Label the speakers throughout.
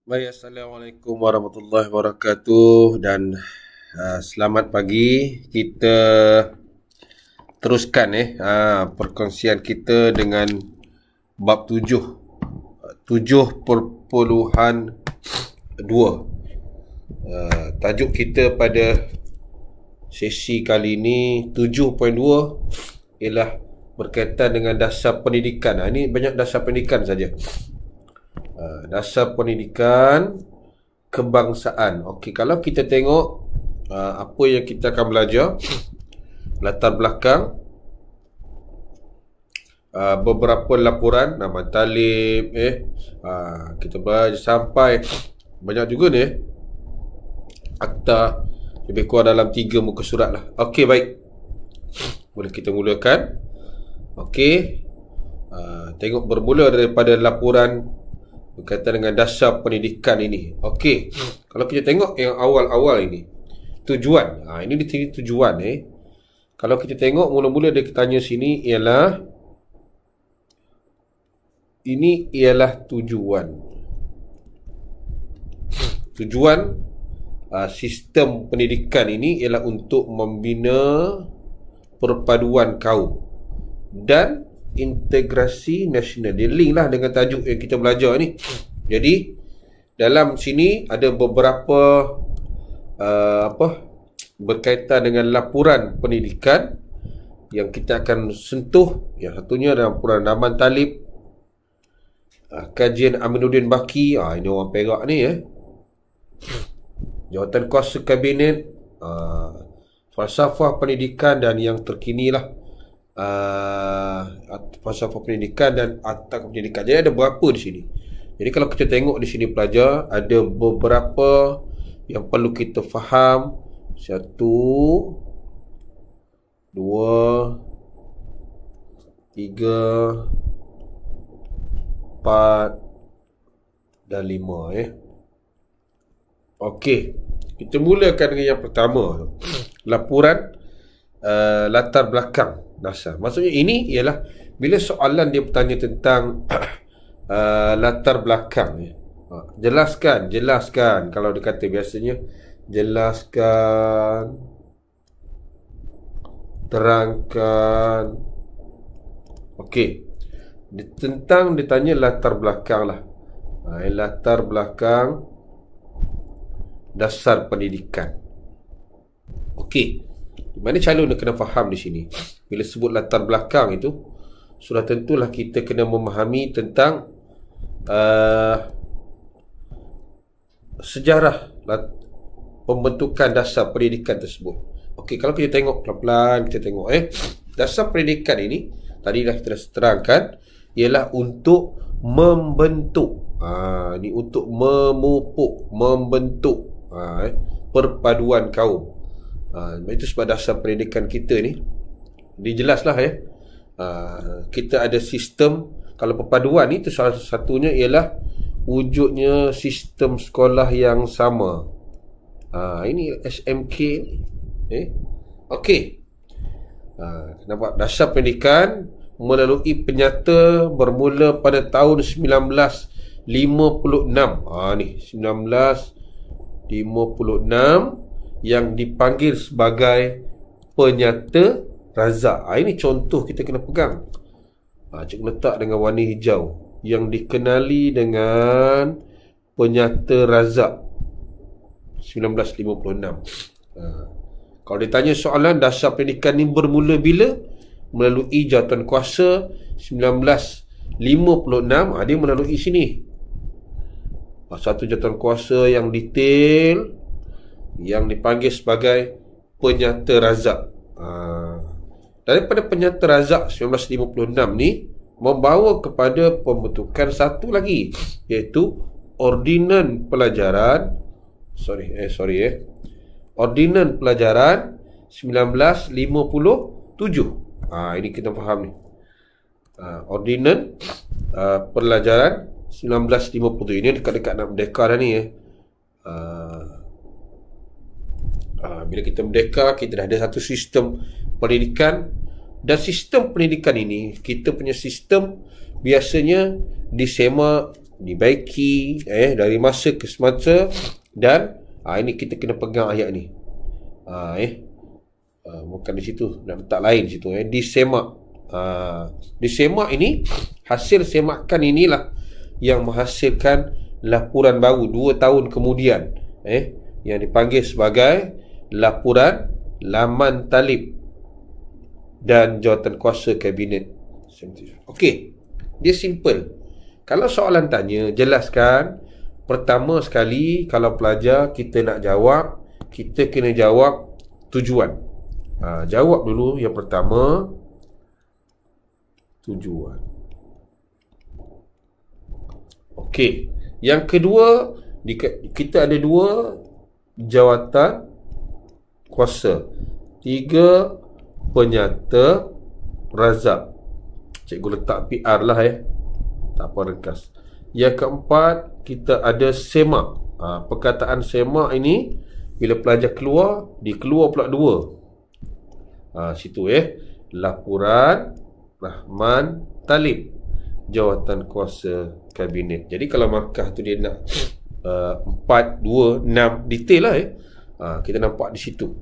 Speaker 1: Baik, Assalamualaikum warahmatullahi wabarakatuh dan selamat pagi. Kita teruskan perkongsian kita dengan bab 7.2. Tajuk kita pada sesi kali ini 7.2 ialah berkaitan dengan dasar pendidikan. Ini banyak dasar pendidikan saja. Dasar pendidikan kebangsaan. Okey, kalau kita tengok apa yang kita akan belajar, latar belakang, beberapa laporan, nama talib, kita belajar sampai banyak juga ni, akta, lebih kurang dalam 3 muka surat lah. Okey, baik, boleh kita mulakan. Okey, tengok bermula daripada laporan berkaitan dengan dasar pendidikan ini. Okey, kalau kita tengok yang awal-awal ini, tujuan. Ini di sini tujuan. Kalau kita tengok mula-mula dia tanya sini ialah, ini ialah tujuan. Tujuan sistem pendidikan ini ialah untuk membina perpaduan kaum dan integrasi nasional. Dia link lah dengan tajuk yang kita belajar ni. Jadi dalam sini ada beberapa berkaitan dengan laporan pendidikan yang kita akan sentuh. Yang satunya dalam laporan Daman Talib, kajian Aminuddin Baki, ini orang Perak ni, jawatan kuasa kabinet, falsafah pendidikan dan yang terkini lah, falsafah pendidikan dan akta pendidikan. Jadi ada berapa di sini. Jadi kalau kita tengok di sini pelajar, ada beberapa yang perlu kita faham. 1, 2, 3, 4 dan 5. Okey, kita mulakan dengan yang pertama, laporan latar belakang dasar. Maksudnya ini ialah bila soalan dia bertanya tentang latar belakang, jelaskan. Kalau dia kata biasanya jelaskan, terangkan. Okey, tentang ditanya latar belakang lah, latar belakang dasar pendidikan. Okey, di mana calon dia kena faham di sini. Bila sebut latar belakang itu, sudah tentulah kita kena memahami tentang sejarah pembentukan dasar pendidikan tersebut. Okey, kalau kita tengok pelan-pelan, kita tengok dasar pendidikan ini, tadi dah kita terangkan, ialah untuk membentuk, ini untuk memupuk, membentuk perpaduan kaum. Itu sebab dasar pendidikan kita ni dijelaslah kita ada sistem. Kalau perpaduan ni, itu salah satunya ialah wujudnya sistem sekolah yang sama. Ini SMK ni. Okey, nampak dasar pendidikan melalui penyata bermula pada tahun 1956. Ni 1956 yang dipanggil sebagai penyata razak. Ini contoh kita kena pegang. Cikgu letak dengan warna hijau, yang dikenali dengan penyata razak 1956. Kalau ditanya soalan dasar pendidikan ni bermula bila, melalui jawatan kuasa 1956, dia melalui sini. Satu jawatan kuasa yang detail, yang dipanggil sebagai penyata razak. Daripada penyata razak 1956 ni membawa kepada pembentukan satu lagi, iaitu Ordinan Pelajaran Ordinan Pelajaran 1957. Ini kita faham ni. Ordinan Pelajaran 1957. Ini dekat-dekat nak merdeka dah ni. Bila kita merdeka, kita dah ada satu sistem pendidikan Dan sistem pendidikan ini, kita punya sistem biasanya disemak, dibaiki dari masa ke semasa. Dan ini kita kena pegang ayat ni. Bukan di situ, nak letak lain situ. Disemak. Disemak ini, hasil semakan inilah yang menghasilkan laporan baru 2 tahun kemudian, yang dipanggil sebagai laporan laman talib dan jawatan kuasa kabinet. Okey, dia simple. Kalau soalan tanya, jelaskan. Pertama sekali, kalau pelajar kita nak jawab, kita kena jawab tujuan. Jawab dulu yang pertama, tujuan. Okey, yang kedua, kita ada 2 jawatan kuasa, 3 penyata razak. Cikgu letak PR lah tak apa, ringkas. Yang keempat, kita ada semak. Perkataan semak ini bila pelajar keluar, dikeluar pula 2. Situ laporan Rahman Talib, jawatan kuasa kabinet. Jadi kalau markah tu dia nak 4, 2, 6, detail lah kita nampak di situ.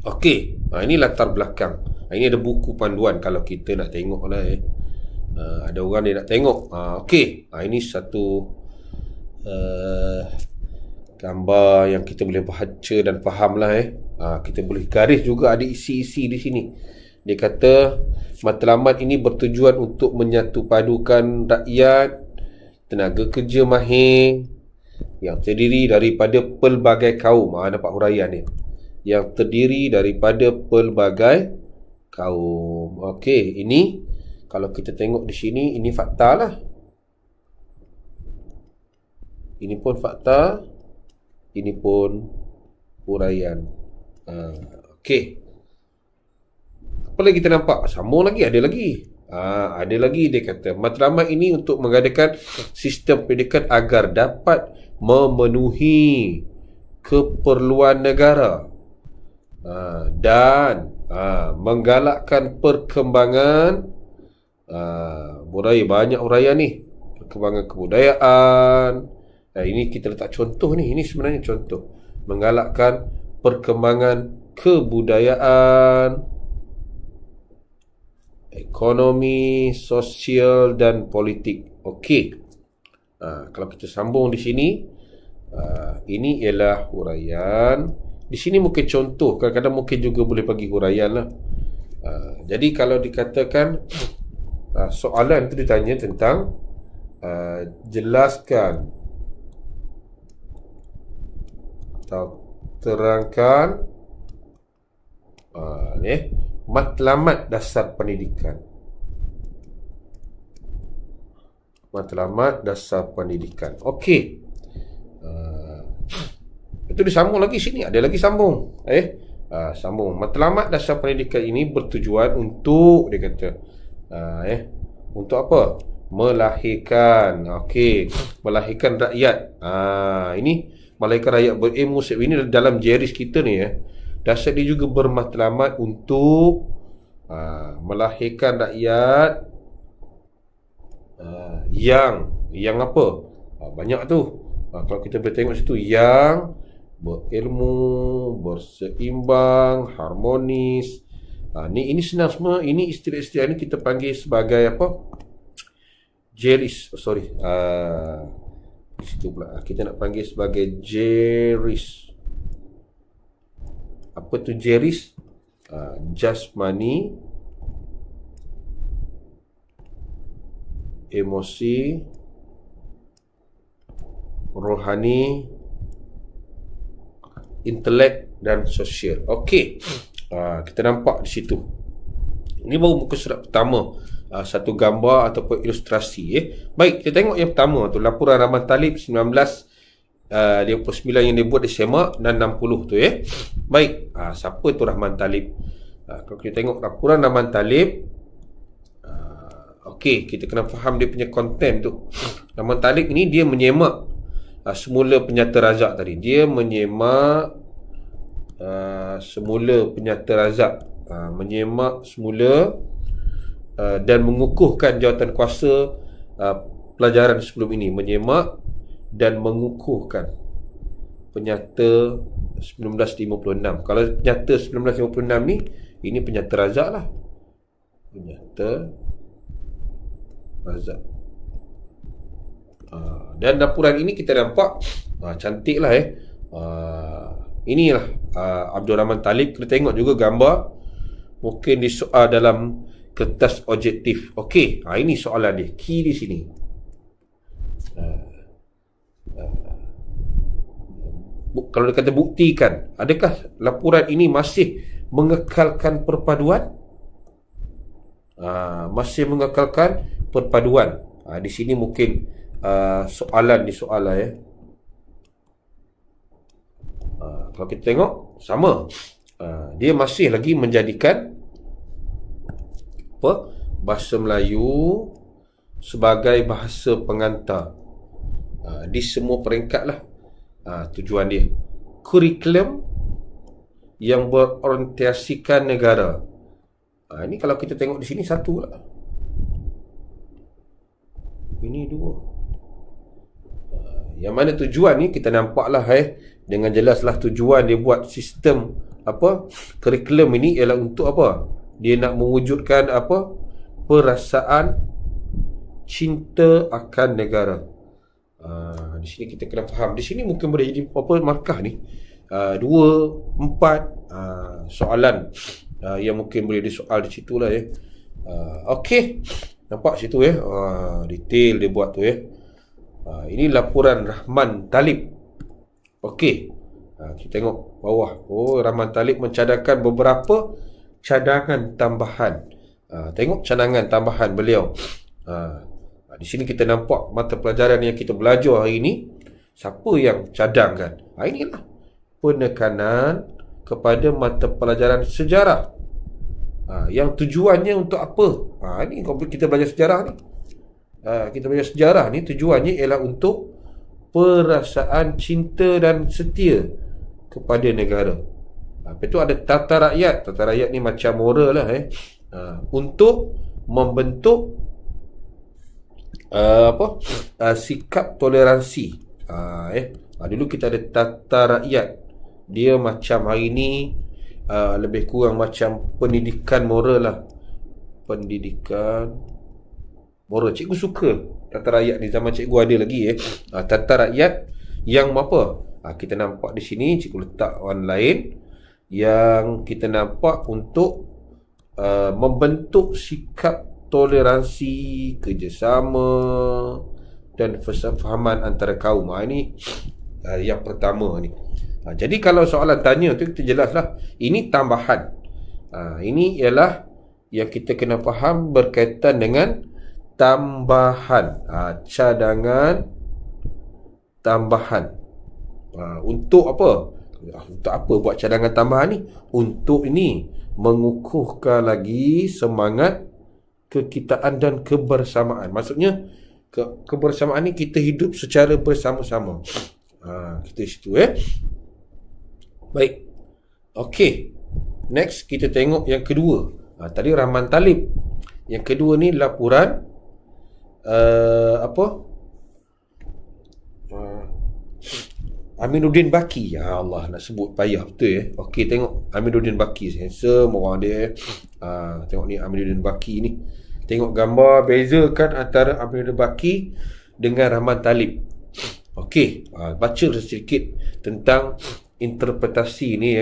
Speaker 1: Okey, ini latar belakang. Ini ada buku panduan kalau kita nak tengok lah ada orang dia nak tengok. Okey, ini satu gambar yang kita boleh baca dan faham lah kita boleh garis juga, ada isi-isi di sini. Dia kata matlamat ini bertujuan untuk menyatu padukan rakyat, tenaga kerja mahir yang terdiri daripada pelbagai kaum. Nampak huraian ni, yang terdiri daripada pelbagai kaum. Okey, ini kalau kita tengok di sini, ini fakta lah. Ini pun fakta, ini pun huraian. Okey, apa lagi kita nampak? Sambung lagi, ada lagi. Ada lagi, dia kata matlamat ini untuk mengadakan sistem pendidikan agar dapat memenuhi keperluan negara dan menggalakkan perkembangan budaya. Banyak huraian ni, perkembangan kebudayaan. Ini kita letak contoh ni, ini sebenarnya contoh. Menggalakkan perkembangan kebudayaan, ekonomi, sosial dan politik. Okey, kalau kita sambung di sini, ini ialah huraian. Di sini mungkin contoh, kadang-kadang mungkin juga boleh bagi huraian lah. Jadi kalau dikatakan soalan itu ditanya tentang jelaskan atau terangkan matlamat dasar pendidikan. Matlamat dasar pendidikan. Okey, itu disambung lagi sini, ada lagi sambung. Sambung. Matlamat dasar pendidikan ini bertujuan untuk, dia kata untuk apa? Melahirkan. Okey, melahirkan rakyat. Ini melahirkan rakyat berilmu. Ini dalam jeris kita ni dasar dia juga bermatlamat untuk melahirkan rakyat yang apa? Banyak tu. Kalau kita boleh tengok situ, yang berilmu, berseimbang, harmonis. Ini senang semua. Ini istilah-istilah ni kita panggil sebagai apa? Jeris. Di situ pula kita nak panggil sebagai jeris. Apa tu jeris? Jasmani, emosi, rohani, intelek dan sosial. Okey, kita nampak di situ. Ini baru muka surat pertama, satu gambar ataupun ilustrasi. Baik, kita tengok yang pertama tu, laporan Rahman Talib 1959 yang dia buat di Semak dan 60 tu. Baik, siapa tu Rahman Talib? Kalau kita tengok laporan Rahman Talib, okey, kita kena faham dia punya konten tu. Rahman Talib ni dia menyemak semula penyata razak tadi. Dia menyemak semula penyata razak. Menyemak semula dan mengukuhkan jawatan kuasa pelajaran sebelum ini. Menyemak dan mengukuhkan penyata 1956. Kalau penyata 1956 ni, ini penyata Razak lah. Penyata Razak. Dan laporan ini kita nampak cantik lah inilah Abdul Rahman Talib. Kita tengok juga gambar, mungkin disoal dalam kertas objektif. Okey, ini soalan dia, key di sini. Kalau dia kata buktikan, adakah laporan ini masih mengekalkan perpaduan? Masih mengekalkan perpaduan. Di sini mungkin soalan disoal lah kalau kita tengok sama, dia masih lagi menjadikan bahasa Melayu sebagai bahasa pengantar di semua peringkat lah. Tujuan dia kurikulum yang berorientasikan negara. Ini kalau kita tengok di sini satu lah, ini dua. Yang mana tujuan ni kita nampak lah dengan jelas lah. Tujuan dia buat sistem kurikulum ini ialah untuk apa? Dia nak mewujudkan perasaan cinta akan negara. Di sini kita kena faham. Di sini mungkin boleh jadi markah ni 2, 4 soalan yang mungkin boleh disoal di situ lah Okey, nampak situ detail dia buat tu ini laporan Rahman Talib. Okey, kita tengok bawah. Rahman Talib mencadangkan beberapa cadangan tambahan. Tengok cadangan tambahan beliau. Di sini kita nampak mata pelajaran yang kita belajar hari ini, siapa yang cadangkan. Inilah penekanan kepada mata pelajaran sejarah. Yang tujuannya untuk apa? Ini kita belajar sejarah ni. Kita belajar sejarah ni tujuannya ialah untuk perasaan cinta dan setia kepada negara. Lepas tu ada tata rakyat. Tata rakyat ni macam moral lah untuk membentuk sikap toleransi. Dulu kita ada tata rakyat. Dia macam hari ni lebih kurang macam pendidikan moral lah. Pendidikan moral. Cikgu suka tata rakyat ni, zaman cikgu ada lagi tata rakyat yang apa? Kita nampak di sini cikgu letak online yang kita nampak untuk membentuk sikap toleransi, kerjasama dan persefahaman antara kaum. Ini yang pertama ni. Jadi kalau soalan tanya tu kita jelaslah, ini tambahan. Ini ialah yang kita kena faham berkaitan dengan tambahan, cadangan tambahan. Untuk apa? Untuk apa buat cadangan tambahan ni? Untuk ini mengukuhkan lagi semangat kekitaan dan kebersamaan. Maksudnya kebersamaan ni kita hidup secara bersama-sama. Kita situ Baik. Okey. Next kita tengok yang kedua. Tadi Rahman Talib. Yang kedua ni laporan Aminuddin Baki. Ya Allah, nak sebut payah betul Okey, tengok Aminuddin Baki, handsome orang dia. Tengok ni Aminuddin Baki ni. Tengok gambar, bezakan antara Aminuddin Baki dengan Rahman Talib. Okey, baca sedikit tentang interpretasi ni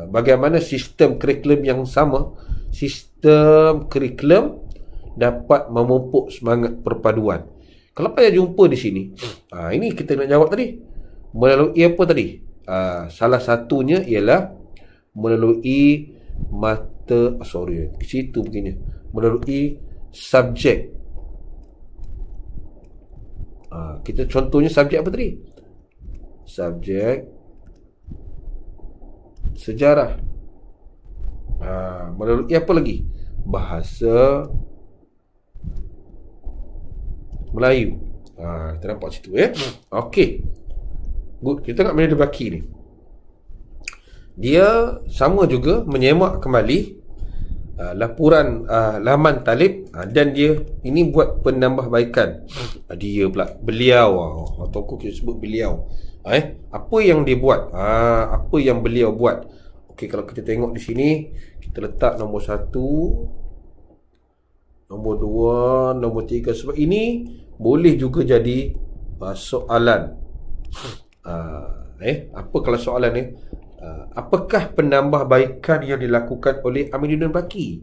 Speaker 1: bagaimana sistem kurikulum yang sama, sistem kurikulum dapat memupuk semangat perpaduan. Kalau payah jumpa di sini, ini kita nak jawab tadi melalui apa tadi? Salah satunya ialah melalui situ begini, melalui subjek. Kita contohnya subjek apa tadi? Subjek sejarah. Melalui apa lagi? Bahasa Melayu. Kita nampak situ Okey. Good. Kita tengok Aminuddin Baki ni. dia sama juga menyemak kembali laporan laman talib, dan dia ini buat penambahbaikan. Dia pula beliau, atau aku kita sebut beliau, apa yang dia buat, apa yang beliau buat. Okey, kalau kita tengok di sini, kita letak nombor 1, nombor 2, nombor 3, sebab ini boleh juga jadi soalan. Apa kalau soalan ni? Apakah penambahbaikan yang dilakukan oleh Aminuddin Baki?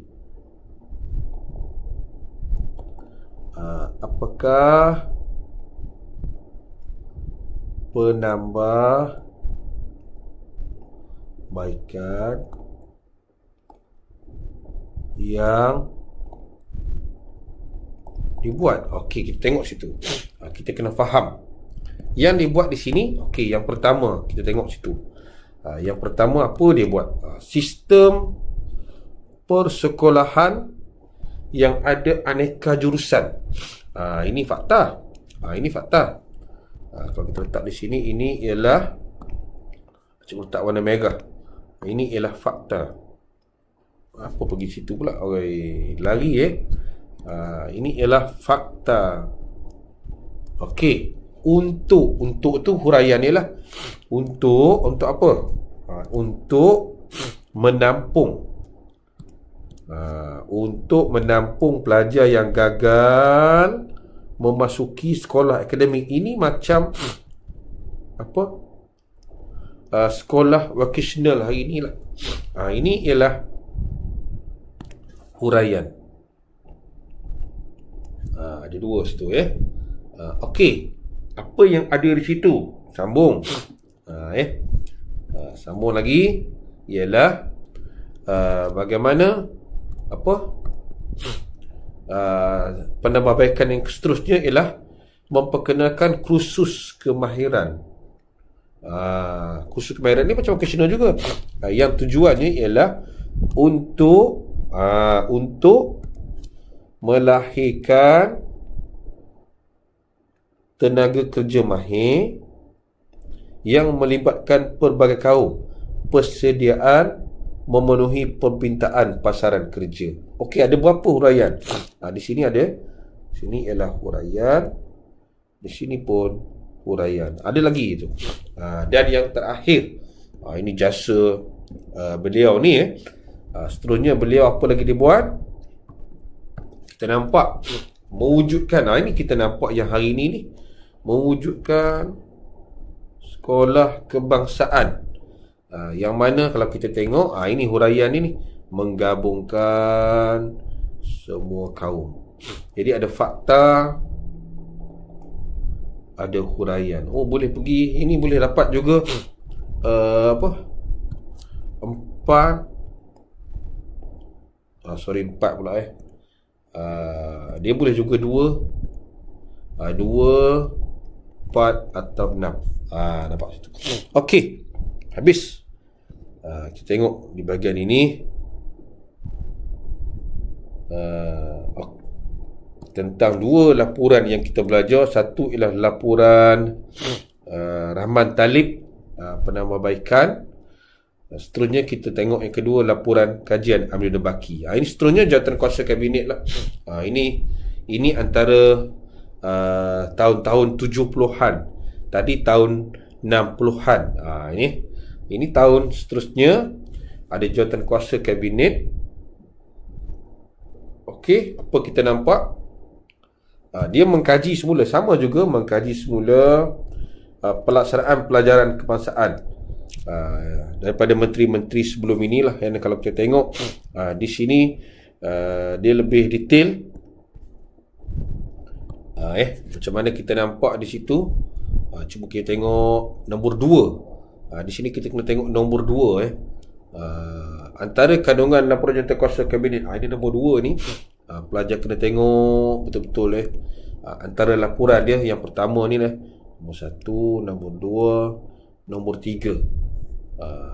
Speaker 1: Apakah penambahbaikan yang dibuat? Okey, kita tengok situ. Kita kena faham yang dibuat di sini. Okey, yang pertama kita tengok situ. Yang pertama apa dia buat? Sistem persekolahan yang ada aneka jurusan. Ini fakta. Ini fakta. Kalau kita letak di sini, ini ialah, cikgu letak warna merah. Ini ialah fakta. Apa pergi situ pula? Lari ini ialah fakta. Okey. Untuk tu huraian ialah untuk apa? Untuk menampung pelajar yang gagal memasuki sekolah akademik. Ini macam apa? Sekolah vocational hari ni lah. Ini ialah huraian. Ada dua situ okey. Apa yang ada di situ? Sambung. Sambung lagi ialah bagaimana penambahbaikan yang seterusnya ialah memperkenalkan kursus kemahiran. Kursus kemahiran ni macam vocational juga. Yang tujuannya ialah untuk melahirkan tenaga kerja mahir yang melibatkan pelbagai kaum, persediaan memenuhi permintaan pasaran kerja. Okey, ada berapa huraian? Di sini ada. Sini ialah huraian. Di sini pun huraian. Ada lagi itu. Dan yang terakhir, ini jasa beliau ni. Seterusnya beliau apa lagi dia buat? Kita nampak mewujudkan. Ini kita nampak yang hari ini ni, mewujudkan sekolah kebangsaan. Yang mana kalau kita tengok, ini huraian ini menggabungkan semua kaum. Jadi ada fakta, ada huraian. Boleh pergi, ini boleh dapat juga 4 pula dia boleh juga 2, 4 atau 6. Nampak situ. Okey, habis. Kita tengok di bahagian ini tentang 2 laporan yang kita belajar. Satu ialah laporan Rahman Talib, penambahbaikan. Seterusnya kita tengok yang kedua, laporan kajian Aminuddin Baki. Ini seterusnya jawatankuasa kabinet lah. Ini antara tahun-tahun 70-an. Tadi tahun 60-an. Ini tahun seterusnya ada jawatankuasa kabinet. Okey, apa kita nampak? Dia mengkaji semula, sama juga mengkaji semula pelaksanaan pelajaran kebangsaan daripada menteri-menteri sebelum inilah. Yang kalau kita tengok di sini dia lebih detail. Macam mana kita nampak di situ. Cuba kita tengok nombor 2. Di sini kita kena tengok nombor 2 antara kandungan laporan jawatankuasa kabinet. Ini nombor 2 ni. Pelajar kena tengok betul-betul antara laporan dia. Yang pertama ni lah, nombor 1, nombor 2, nombor 3.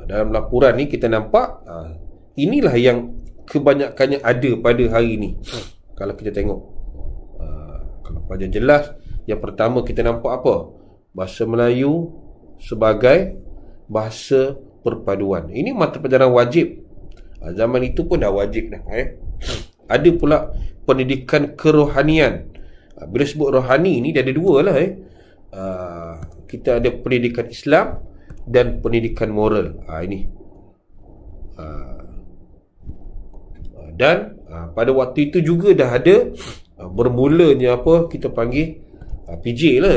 Speaker 1: Dalam laporan ni kita nampak inilah yang kebanyakannya ada pada hari ni. Kalau kita tengok, kalau pelajar jelas, yang pertama kita nampak apa? Bahasa Melayu sebagai bahasa perpaduan. Ini mata pelajaran wajib. Zaman itu pun dah wajib dah. Ada pula pendidikan kerohanian. Bila sebut rohani ni dia ada dua lah. Kita ada pendidikan Islam dan pendidikan moral. Ini. Dan pada waktu itu juga dah ada bermulanya apa kita panggil PJ lah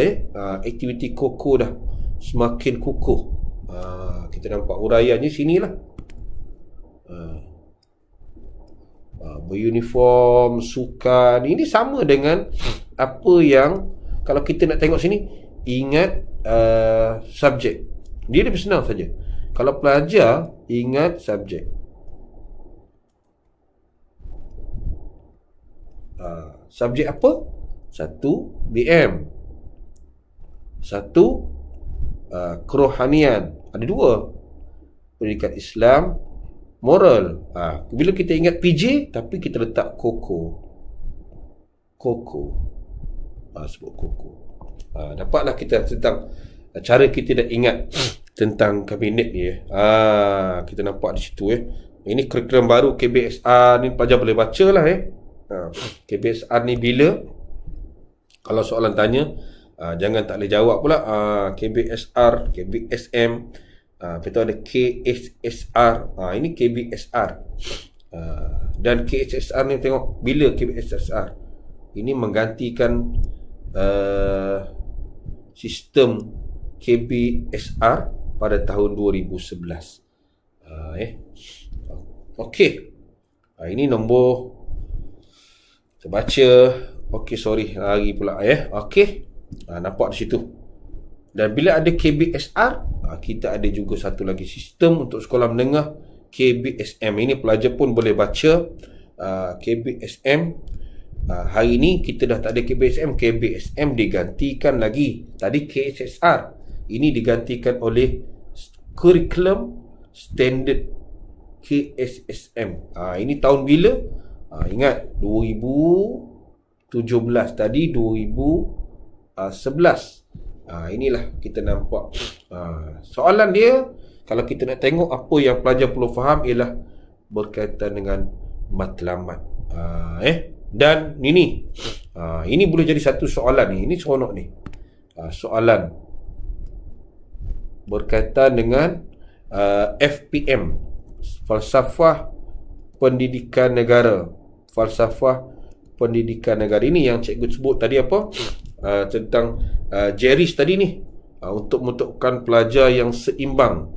Speaker 1: aktiviti koko dah semakin kukuh. Kita nampak uraiannya sinilah. Beruniform, sukan, ini sama dengan apa yang kalau kita nak tengok sini, ingat subjek. Dia lebih senang saja. Kalau pelajar, ingat subjek. Subjek apa? 1 BM, 1 kerohanian. Ada 2, pendidikan Islam, moral. Bila kita ingat PJ, tapi kita letak koko. Sebut koko. Dapatlah kita tentang cara kita dah ingat tentang kabinet ni. Kita nampak di situ. Ini kurikulum baru KBSR ni, pelajar boleh baca lah. KBSR ni bila, kalau soalan tanya, jangan tak boleh jawab pula. KBSR, KBSM, kita ada KSSR. Ini KBSR. Dan KSSR ni tengok bila KBSSR. Ini menggantikan sistem KBSR pada tahun 2011. Okey. Ini nombor kita baca. Okey, sorry, lari pula Okey. Nampak di situ. Dan bila ada KBSR, kita ada juga satu lagi sistem untuk sekolah menengah, KBSM. Ini pelajar pun boleh baca KBSM. Hari ini kita dah tak ada KBSM. KBSM digantikan lagi. Tadi KSSR, ini digantikan oleh Curriculum Standard KSSM. Ini tahun bila? Ingat 2017. Tadi 2011. Inilah kita nampak. Soalan dia, kalau kita nak tengok apa yang pelajar perlu faham, ialah berkaitan dengan matlamat. Dan ini boleh jadi satu soalan ni. Ini seronok ni. Soalan berkaitan dengan FPM, falsafah pendidikan negara. Falsafah pendidikan negara. Ini yang cikgu sebut tadi apa? Tentang Jerry's tadi ni. Untuk menentukan pelajar yang seimbang.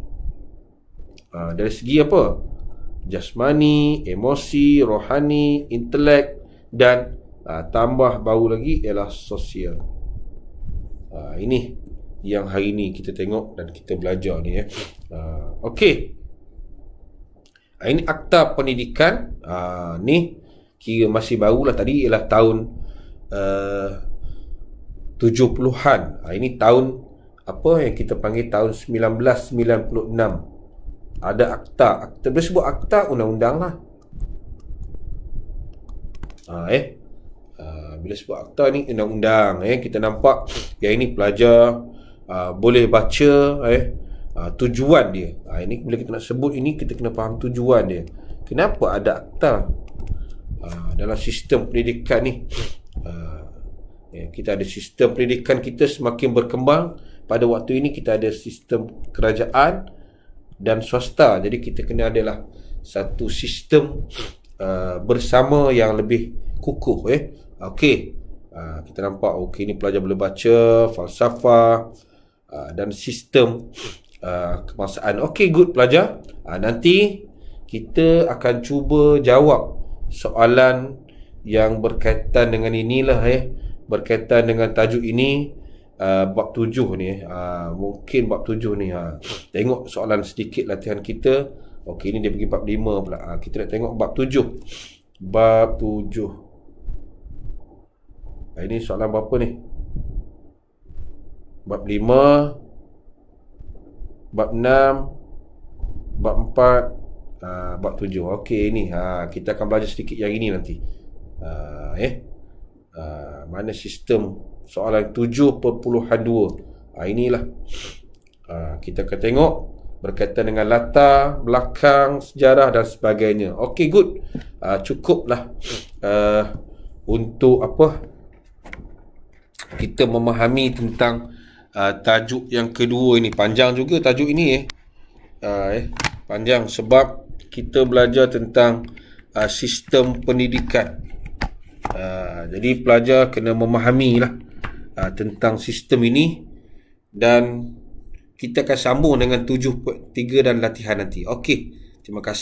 Speaker 1: Dari segi apa? Jasmani, emosi, rohani, intelek, dan tambah baru lagi ialah sosial. Ini yang hari ni kita tengok dan kita belajar ni. Okey. Ini akta pendidikan. Ni kira masih barulah. Tadi ialah tahun 70-an. Ini tahun apa yang kita panggil tahun 1996. Ada akta. Bila sebut akta, undang-undang lah. Bila sebut akta ni undang-undang. Kita nampak yang ini pelajar boleh baca tujuan dia. Ini bila kita nak sebut ini, kita kena faham tujuan dia. Kenapa ada akta dalam sistem pendidikan ni? Kita ada sistem pendidikan kita semakin berkembang. Pada waktu ini kita ada sistem kerajaan dan swasta. Jadi kita kena adalah satu sistem bersama yang lebih kukuh. Okey. Kita nampak okey, ni pelajar boleh baca falsafah dan sistem kebangsaan. Okey, good pelajar. Nanti kita akan cuba jawab soalan yang berkaitan dengan inilah berkaitan dengan tajuk ini. Bab 7 ni. Mungkin bab 7 ni. Tengok soalan sedikit latihan kita. Okey, ni dia pergi bab 5 pula. Kita nak tengok bab 7. Bab 7. Ini soalan berapa ni? Bab 5, bab 6, bab 4, bab 7. Okey, ni kita akan belajar sedikit yang ini nanti. Mana sistem soalan 7.2. Inilah kita akan tengok berkaitan dengan latar belakang, sejarah dan sebagainya. Okey, good. Cukuplah untuk kita memahami tentang tajuk yang kedua ini. Panjang juga tajuk ini panjang sebab kita belajar tentang sistem pendidikan. Jadi pelajar kena memahamilah tentang sistem ini, dan kita akan sambung dengan 7.3 dan latihan nanti. Okey, terima kasih.